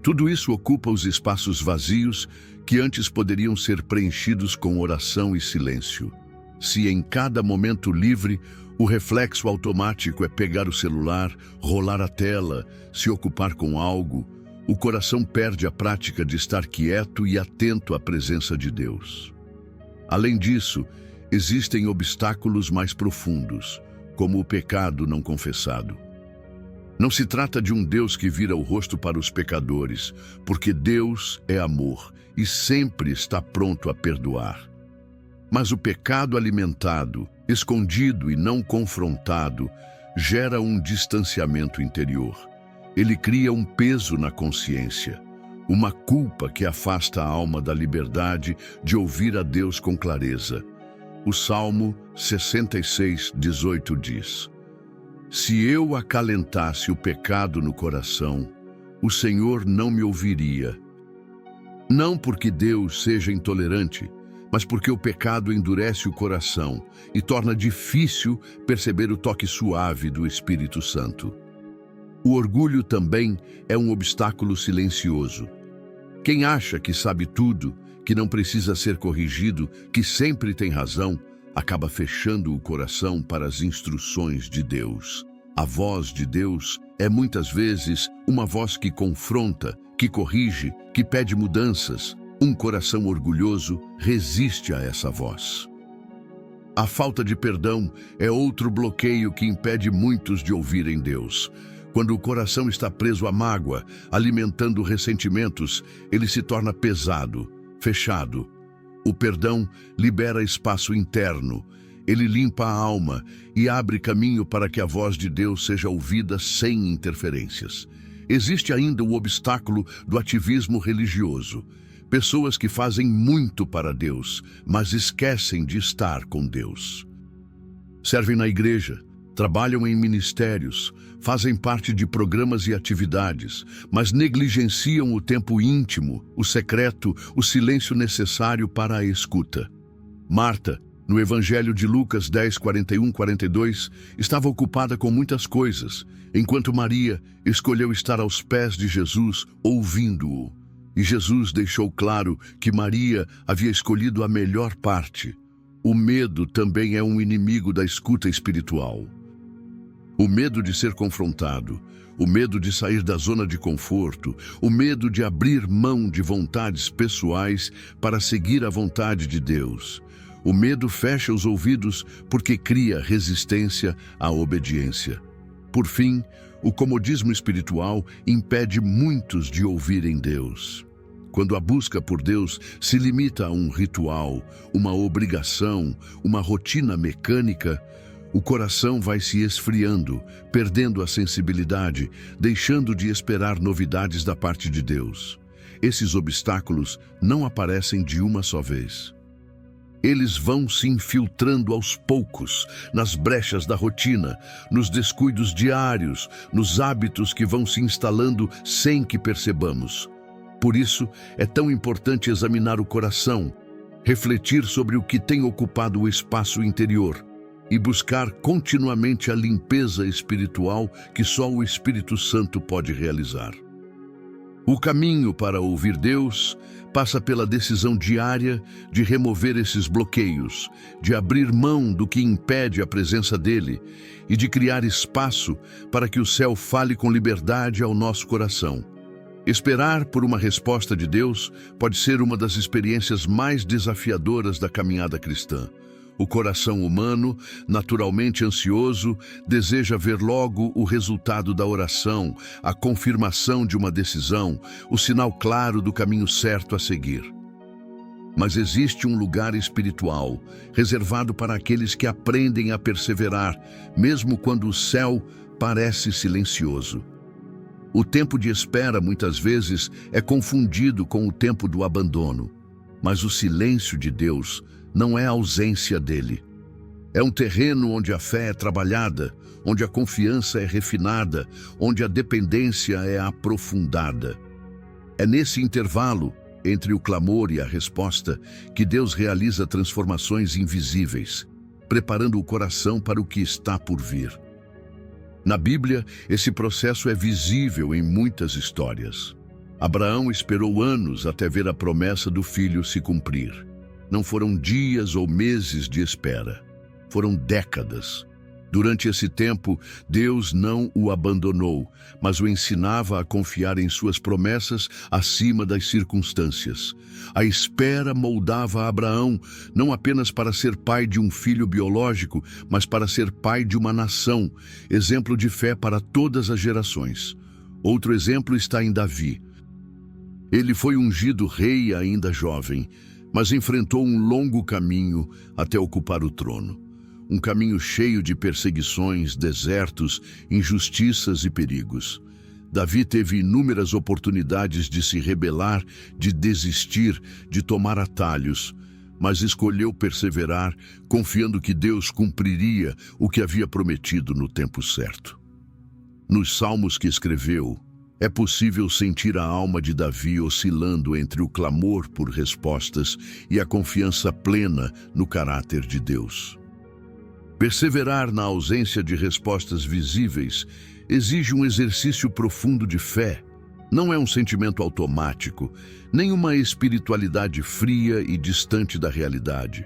tudo isso ocupa os espaços vazios que antes poderiam ser preenchidos com oração e silêncio. Se em cada momento livre, o reflexo automático é pegar o celular, rolar a tela, se ocupar com algo, o coração perde a prática de estar quieto e atento à presença de Deus. Além disso, existem obstáculos mais profundos, como o pecado não confessado. Não se trata de um Deus que vira o rosto para os pecadores, porque Deus é amor e sempre está pronto a perdoar. Mas o pecado alimentado, escondido e não confrontado, gera um distanciamento interior. Ele cria um peso na consciência, uma culpa que afasta a alma da liberdade de ouvir a Deus com clareza. O Salmo 66:18 diz: Se eu acalentasse o pecado no coração, o Senhor não me ouviria. Não porque Deus seja intolerante, mas porque o pecado endurece o coração e torna difícil perceber o toque suave do Espírito Santo. O orgulho também é um obstáculo silencioso. Quem acha que sabe tudo, que não precisa ser corrigido, que sempre tem razão, acaba fechando o coração para as instruções de Deus. A voz de Deus é muitas vezes uma voz que confronta, que corrige, que pede mudanças. Um coração orgulhoso resiste a essa voz. A falta de perdão é outro bloqueio que impede muitos de ouvirem Deus. Quando o coração está preso à mágoa, alimentando ressentimentos, ele se torna pesado, fechado. O perdão libera espaço interno. Ele limpa a alma e abre caminho para que a voz de Deus seja ouvida sem interferências. Existe ainda o obstáculo do ativismo religioso. Pessoas que fazem muito para Deus, mas esquecem de estar com Deus. Servem na igreja, trabalham em ministérios, fazem parte de programas e atividades, mas negligenciam o tempo íntimo, o secreto, o silêncio necessário para a escuta. Marta, no Evangelho de Lucas 10:41-42, estava ocupada com muitas coisas, enquanto Maria escolheu estar aos pés de Jesus, ouvindo-o. E Jesus deixou claro que Maria havia escolhido a melhor parte. O medo também é um inimigo da escuta espiritual. O medo de ser confrontado, o medo de sair da zona de conforto, o medo de abrir mão de vontades pessoais para seguir a vontade de Deus. O medo fecha os ouvidos porque cria resistência à obediência. Por fim, o comodismo espiritual impede muitos de ouvirem Deus. Quando a busca por Deus se limita a um ritual, uma obrigação, uma rotina mecânica, o coração vai se esfriando, perdendo a sensibilidade, deixando de esperar novidades da parte de Deus. Esses obstáculos não aparecem de uma só vez. Eles vão se infiltrando aos poucos, nas brechas da rotina, nos descuidos diários, nos hábitos que vão se instalando sem que percebamos. Por isso, é tão importante examinar o coração, refletir sobre o que tem ocupado o espaço interior e buscar continuamente a limpeza espiritual que só o Espírito Santo pode realizar. O caminho para ouvir Deus passa pela decisão diária de remover esses bloqueios, de abrir mão do que impede a presença dele e de criar espaço para que o céu fale com liberdade ao nosso coração. Esperar por uma resposta de Deus pode ser uma das experiências mais desafiadoras da caminhada cristã. O coração humano, naturalmente ansioso, deseja ver logo o resultado da oração, a confirmação de uma decisão, o sinal claro do caminho certo a seguir. Mas existe um lugar espiritual, reservado para aqueles que aprendem a perseverar, mesmo quando o céu parece silencioso. O tempo de espera, muitas vezes, é confundido com o tempo do abandono. Mas o silêncio de Deus não é a ausência dele. É um terreno onde a fé é trabalhada, onde a confiança é refinada, onde a dependência é aprofundada. É nesse intervalo, entre o clamor e a resposta, que Deus realiza transformações invisíveis, preparando o coração para o que está por vir. Na Bíblia, esse processo é visível em muitas histórias. Abraão esperou anos até ver a promessa do filho se cumprir. Não foram dias ou meses de espera, foram décadas. Durante esse tempo, Deus não o abandonou, mas o ensinava a confiar em suas promessas acima das circunstâncias. A espera moldava Abraão, não apenas para ser pai de um filho biológico, mas para ser pai de uma nação, exemplo de fé para todas as gerações. Outro exemplo está em Davi. Ele foi ungido rei ainda jovem, mas enfrentou um longo caminho até ocupar o trono. Um caminho cheio de perseguições, desertos, injustiças e perigos. Davi teve inúmeras oportunidades de se rebelar, de desistir, de tomar atalhos, mas escolheu perseverar, confiando que Deus cumpriria o que havia prometido no tempo certo. Nos salmos que escreveu, é possível sentir a alma de Davi oscilando entre o clamor por respostas e a confiança plena no caráter de Deus. Perseverar na ausência de respostas visíveis exige um exercício profundo de fé. Não é um sentimento automático, nem uma espiritualidade fria e distante da realidade.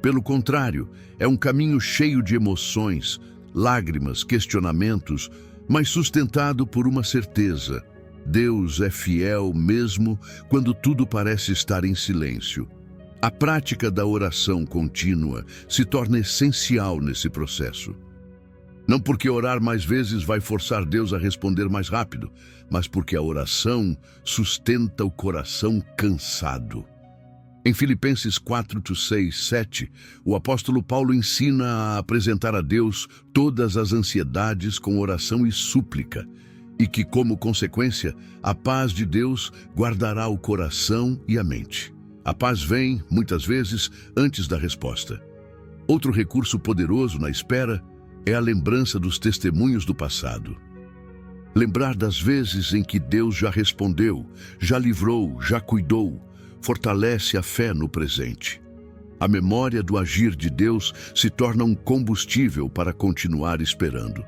Pelo contrário, é um caminho cheio de emoções, lágrimas, questionamentos, mas sustentado por uma certeza: Deus é fiel mesmo quando tudo parece estar em silêncio. A prática da oração contínua se torna essencial nesse processo. Não porque orar mais vezes vai forçar Deus a responder mais rápido, mas porque a oração sustenta o coração cansado. Em Filipenses 4:6-7, o apóstolo Paulo ensina a apresentar a Deus todas as ansiedades com oração e súplica, e que, como consequência, a paz de Deus guardará o coração e a mente. A paz vem, muitas vezes, antes da resposta. Outro recurso poderoso na espera é a lembrança dos testemunhos do passado. Lembrar das vezes em que Deus já respondeu, já livrou, já cuidou, fortalece a fé no presente. A memória do agir de Deus se torna um combustível para continuar esperando.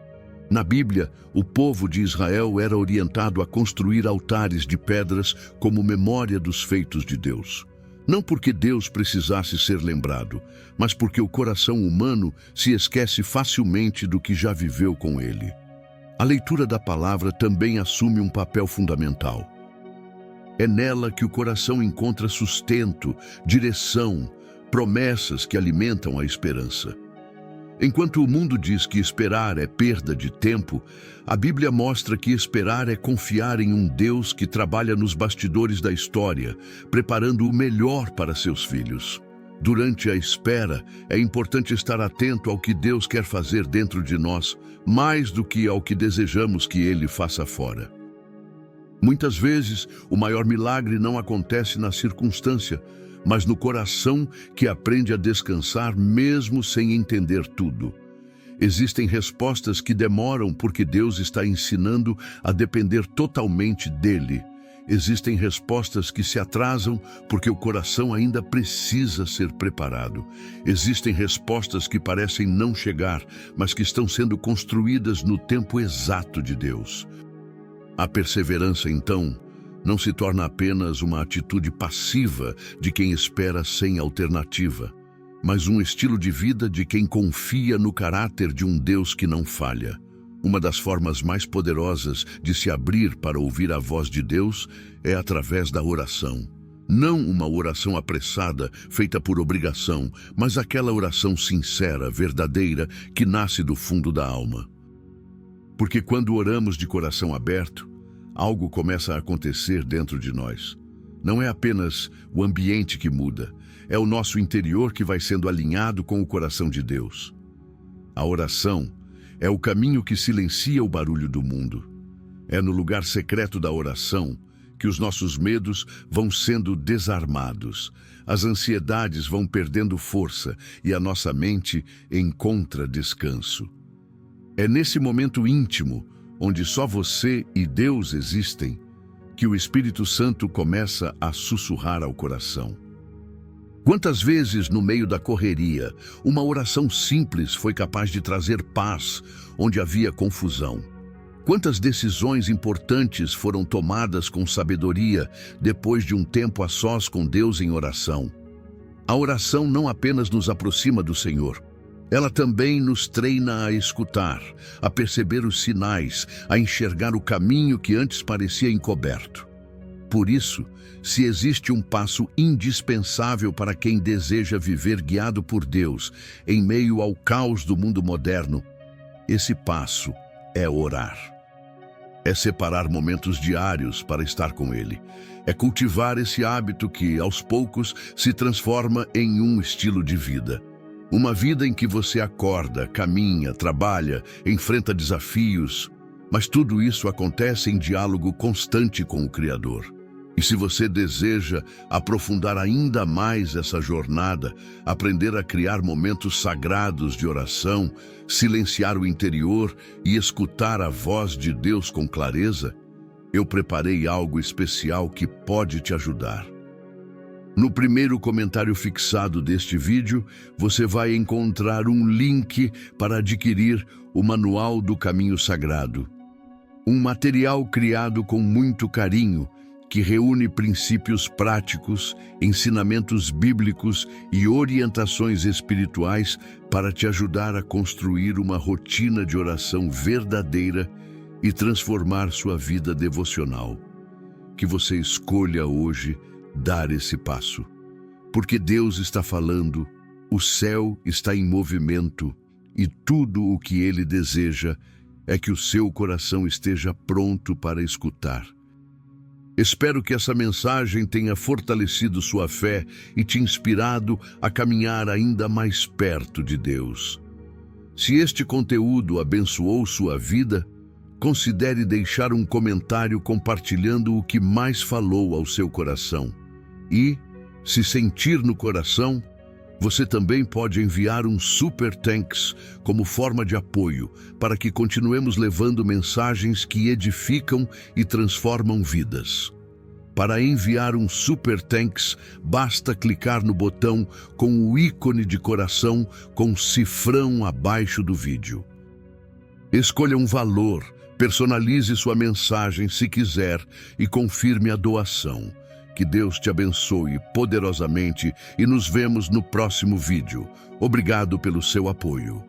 Na Bíblia, o povo de Israel era orientado a construir altares de pedras como memória dos feitos de Deus. Não porque Deus precisasse ser lembrado, mas porque o coração humano se esquece facilmente do que já viveu com Ele. A leitura da palavra também assume um papel fundamental. É nela que o coração encontra sustento, direção, promessas que alimentam a esperança. Enquanto o mundo diz que esperar é perda de tempo, a Bíblia mostra que esperar é confiar em um Deus que trabalha nos bastidores da história, preparando o melhor para seus filhos. Durante a espera, é importante estar atento ao que Deus quer fazer dentro de nós, mais do que ao que desejamos que Ele faça fora. Muitas vezes, o maior milagre não acontece na circunstância, mas no coração que aprende a descansar mesmo sem entender tudo. Existem respostas que demoram porque Deus está ensinando a depender totalmente dele. Existem respostas que se atrasam porque o coração ainda precisa ser preparado. Existem respostas que parecem não chegar, mas que estão sendo construídas no tempo exato de Deus. A perseverança, então, não se torna apenas uma atitude passiva de quem espera sem alternativa, mas um estilo de vida de quem confia no caráter de um Deus que não falha. Uma das formas mais poderosas de se abrir para ouvir a voz de Deus é através da oração. Não uma oração apressada, feita por obrigação, mas aquela oração sincera, verdadeira, que nasce do fundo da alma. Porque quando oramos de coração aberto, algo começa a acontecer dentro de nós. Não é apenas o ambiente que muda, é o nosso interior que vai sendo alinhado com o coração de Deus. A oração é o caminho que silencia o barulho do mundo. É no lugar secreto da oração que os nossos medos vão sendo desarmados, as ansiedades vão perdendo força e a nossa mente encontra descanso. É nesse momento íntimo, onde só você e Deus existem, que o Espírito Santo começa a sussurrar ao coração. Quantas vezes, no meio da correria, uma oração simples foi capaz de trazer paz onde havia confusão? Quantas decisões importantes foram tomadas com sabedoria depois de um tempo a sós com Deus em oração? A oração não apenas nos aproxima do Senhor, ela também nos treina a escutar, a perceber os sinais, a enxergar o caminho que antes parecia encoberto. Por isso, se existe um passo indispensável para quem deseja viver guiado por Deus em meio ao caos do mundo moderno, esse passo é orar. É separar momentos diários para estar com Ele. É cultivar esse hábito que, aos poucos, se transforma em um estilo de vida. Uma vida em que você acorda, caminha, trabalha, enfrenta desafios, mas tudo isso acontece em diálogo constante com o Criador. E se você deseja aprofundar ainda mais essa jornada, aprender a criar momentos sagrados de oração, silenciar o interior e escutar a voz de Deus com clareza, eu preparei algo especial que pode te ajudar. No primeiro comentário fixado deste vídeo, você vai encontrar um link para adquirir o Manual do Caminho Sagrado. Um material criado com muito carinho, que reúne princípios práticos, ensinamentos bíblicos e orientações espirituais para te ajudar a construir uma rotina de oração verdadeira e transformar sua vida devocional. Que você escolha hoje dar esse passo, porque Deus está falando, o céu está em movimento e tudo o que Ele deseja é que o seu coração esteja pronto para escutar. Espero que essa mensagem tenha fortalecido sua fé e te inspirado a caminhar ainda mais perto de Deus. Se este conteúdo abençoou sua vida, considere deixar um comentário compartilhando o que mais falou ao seu coração. E, se sentir no coração, você também pode enviar um Super Thanks como forma de apoio para que continuemos levando mensagens que edificam e transformam vidas. Para enviar um Super Thanks, basta clicar no botão com o ícone de coração com cifrão abaixo do vídeo. Escolha um valor, personalize sua mensagem se quiser e confirme a doação. Que Deus te abençoe poderosamente e nos vemos no próximo vídeo. Obrigado pelo seu apoio.